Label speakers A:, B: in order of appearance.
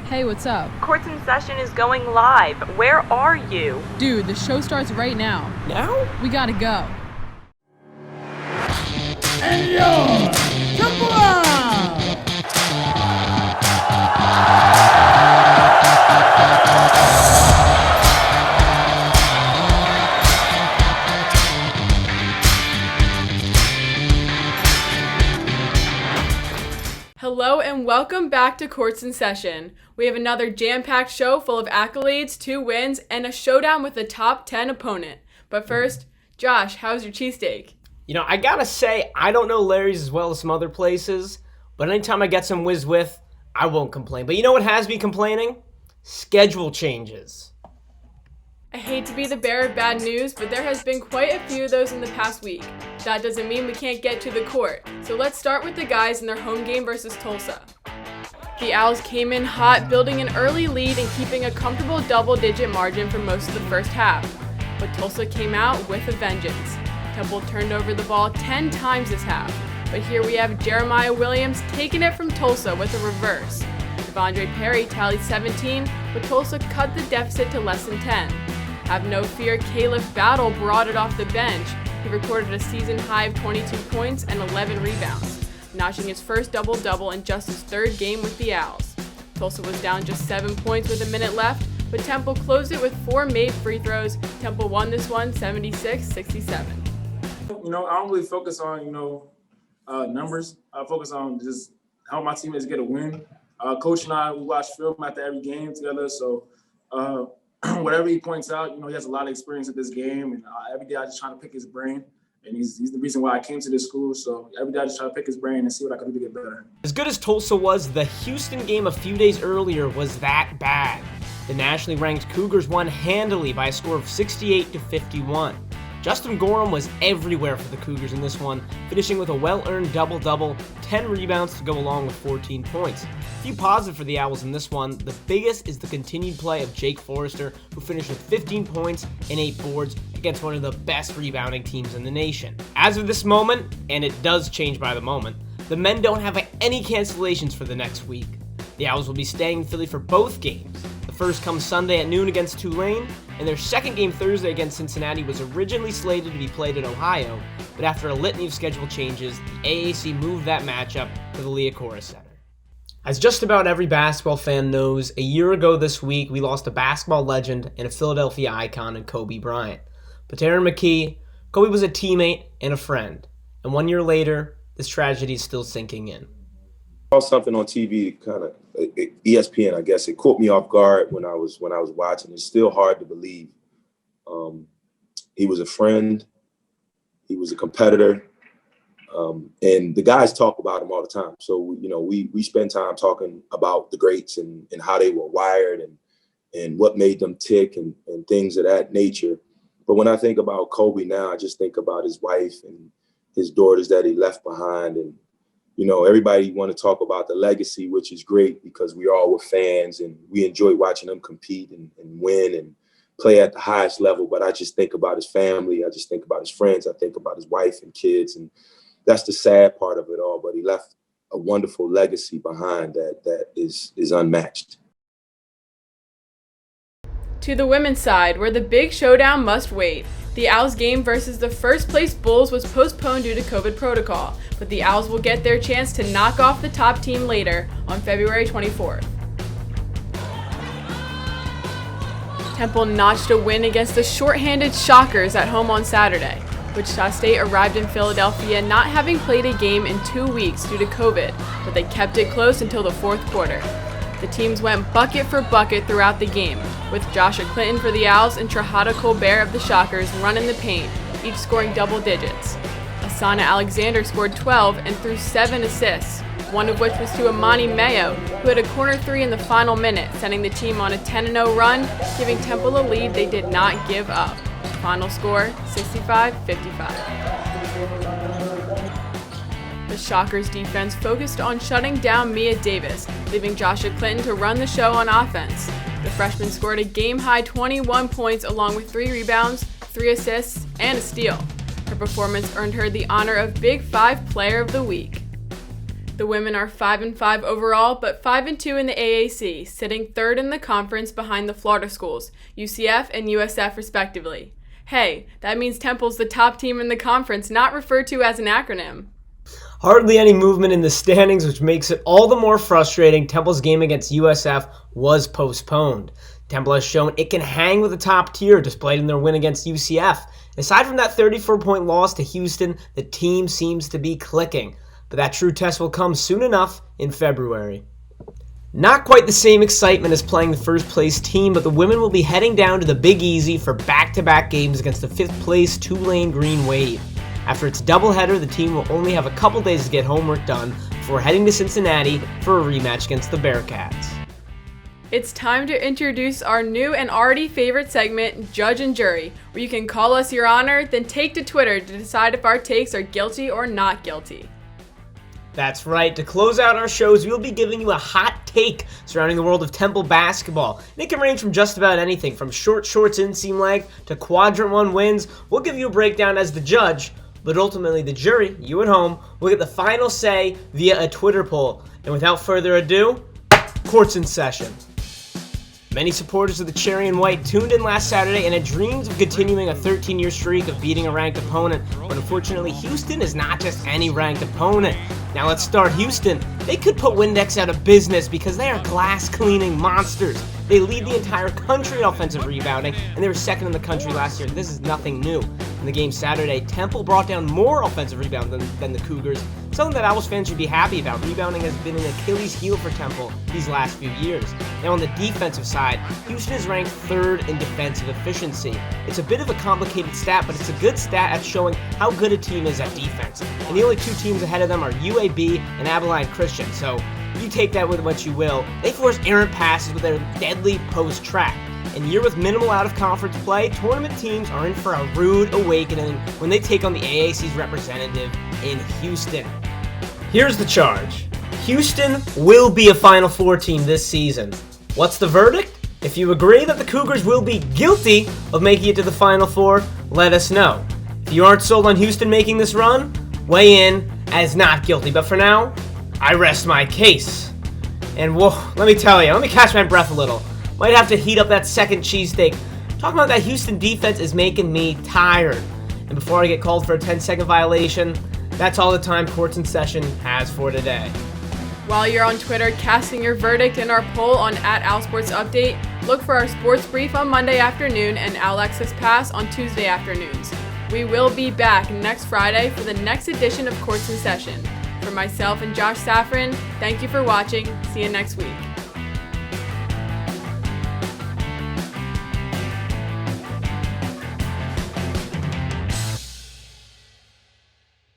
A: Hey, what's up?
B: Courts in Session is going live. Where are you?
A: Dude, the show starts right now.
C: Now?
A: We gotta go.
D: And your Temple!
E: Hello and welcome back to Courts in Session. We have another jam-packed show full of accolades, 2 wins, and a showdown with a top 10 opponent. But first, Josh, how's your cheesesteak?
C: You know, I gotta say, I don't know Larry's as well as some other places, but anytime I get some whiz with, I won't complain. But you know what has me complaining? Schedule changes.
E: I hate to be the bearer of bad news, but there has been quite a few of those in the past week. That doesn't mean we can't get to the court. So let's start with the guys in their home game versus Tulsa. The Owls came in hot, building an early lead and keeping a comfortable double-digit margin for most of the first half. But Tulsa came out with a vengeance. Temple turned over the ball 10 times this half. But here we have Jeremiah Williams taking it from Tulsa with a reverse. Devondre Perry tallied 17, but Tulsa cut the deficit to less than 10. Have no fear, Caleb Battle brought it off the bench. He recorded a season high of 22 points and 11 rebounds, notching his first double-double in just his third game with the Owls. Tulsa was down just 7 points with a minute left, but Temple closed it with 4 made free throws. Temple won this one 76-67.
F: I don't really focus on, numbers. I focus on just how my teammates get a win. Coach and I, we watch film after every game together. So whatever he points out, he has a lot of experience at this game. And every day I just try to pick his brain. And he's the reason why I came to this school. So every day I just try to pick his brain and see what I can do to get better.
C: As good as Tulsa was, the Houston game a few days earlier was that bad. The nationally ranked Cougars won handily by a score of 68-51. Justin Gorham was everywhere for the Cougars in this one, finishing with a well-earned double-double, 10 rebounds to go along with 14 points. A few positive for the Owls in this one. The biggest is the continued play of Jake Forrester, who finished with 15 points and 8 boards against one of the best rebounding teams in the nation. As of this moment, and it does change by the moment, the men don't have any cancellations for the next week. The Owls will be staying in Philly for both games. The first comes Sunday at noon against Tulane, and their second game Thursday against Cincinnati was originally slated to be played in Ohio, but after a litany of schedule changes, the AAC moved that matchup to the Liacouras Center. As just about every basketball fan knows, a year ago this week, we lost a basketball legend and a Philadelphia icon in Kobe Bryant. But to Aaron McKie, Kobe was a teammate and a friend, and 1 year later, this tragedy is still sinking in.
G: I saw something on TV, kind of ESPN, I guess. It caught me off guard when I was watching. It's still hard to believe. He was a friend. He was a competitor. And the guys talk about him all the time. So, we spend time talking about the greats and how they were wired and what made them tick and things of that nature. But when I think about Kobe now, I just think about his wife and his daughters that he left behind. And everybody want to talk about the legacy, which is great because we all were fans and we enjoy watching him compete and win and play at the highest level. But I just think about his family. I just think about his friends. I think about his wife and kids. And that's the sad part of it all. But he left a wonderful legacy behind that is unmatched.
E: To the women's side, where the big showdown must wait. The Owls game versus the first-place Bulls was postponed due to COVID protocol, but the Owls will get their chance to knock off the top team later on February 24th. Temple notched a win against the shorthanded Shockers at home on Saturday. Wichita State arrived in Philadelphia not having played a game in 2 weeks due to COVID, but they kept it close until the fourth quarter. The teams went bucket for bucket throughout the game, with Joshua Clinton for the Owls and Trahada Colbert of the Shockers running the paint, each scoring double digits. Asana Alexander scored 12 and threw 7 assists, one of which was to Amani Mayo, who had a corner 3 in the final minute, sending the team on a 10-0 run, giving Temple a lead they did not give up. Final score, 65-55. The Shockers defense focused on shutting down Mia Davis, leaving Joshua Clinton to run the show on offense. The freshman scored a game-high 21 points along with 3 rebounds, 3 assists, and a steal. Her performance earned her the honor of Big 5 Player of the Week. The women are 5-5 overall, but 5-2 in the AAC, sitting third in the conference behind the Florida schools, UCF and USF respectively. Hey, that means Temple's the top team in the conference, not referred to as an acronym.
C: Hardly any movement in the standings, which makes it all the more frustrating. Temple's game against USF was postponed. Temple has shown it can hang with the top tier, displayed in their win against UCF. Aside from that 34-point loss to Houston, the team seems to be clicking. But that true test will come soon enough in February. Not quite the same excitement as playing the first place team, but the women will be heading down to the Big Easy for back-to-back games against the 5th place Tulane Green Wave. After its doubleheader, the team will only have a couple days to get homework done before heading to Cincinnati for a rematch against the Bearcats.
E: It's time to introduce our new and already favorite segment, Judge and Jury, where you can call us your honor, then take to Twitter to decide if our takes are guilty or not guilty.
C: That's right. To close out our shows, we'll be giving you a hot take surrounding the world of Temple basketball. And it can range from just about anything, from short shorts inseam leg to quadrant 1 wins. We'll give you a breakdown as the judge, but ultimately the jury, you at home, will get the final say via a Twitter poll. And without further ado, court's in session. Many supporters of the Cherry and White tuned in last Saturday and had dreams of continuing a 13-year streak of beating a ranked opponent, but unfortunately Houston is not just any ranked opponent. Now let's start Houston. They could put Windex out of business because they are glass-cleaning monsters. They lead the entire country in offensive rebounding, and they were second in the country last year. This is nothing new. In the game Saturday, Temple brought down more offensive rebounds than the Cougars, something that Owls fans should be happy about. Rebounding has been an Achilles heel for Temple these last few years. Now on the defensive side, Houston is ranked 3rd in defensive efficiency. It's a bit of a complicated stat, but it's a good stat at showing how good a team is at defense. And the only 2 teams ahead of them are UAB and Abilene Christian, so you take that with what you will. They force errant passes with their deadly post track. In a year with minimal out-of-conference play, tournament teams are in for a rude awakening when they take on the AAC's representative in Houston. Here's the charge. Houston will be a Final Four team this season. What's the verdict? If you agree that the Cougars will be guilty of making it to the Final Four, let us know. If you aren't sold on Houston making this run, weigh in as not guilty. But for now, I rest my case. And whoa, let me tell you, let me catch my breath a little. Might have to heat up that second cheesesteak. Talking about that Houston defense is making me tired. And before I get called for a 10-second violation, that's all the time Courts in Session has for today.
E: While you're on Twitter casting your verdict in our poll on @OwlSportsUpdate, look for our sports brief on Monday afternoon and Owl Access Pass on Tuesday afternoons. We will be back next Friday for the next edition of Courts in Session. For myself and Josh Safran, thank you for watching. See you next week.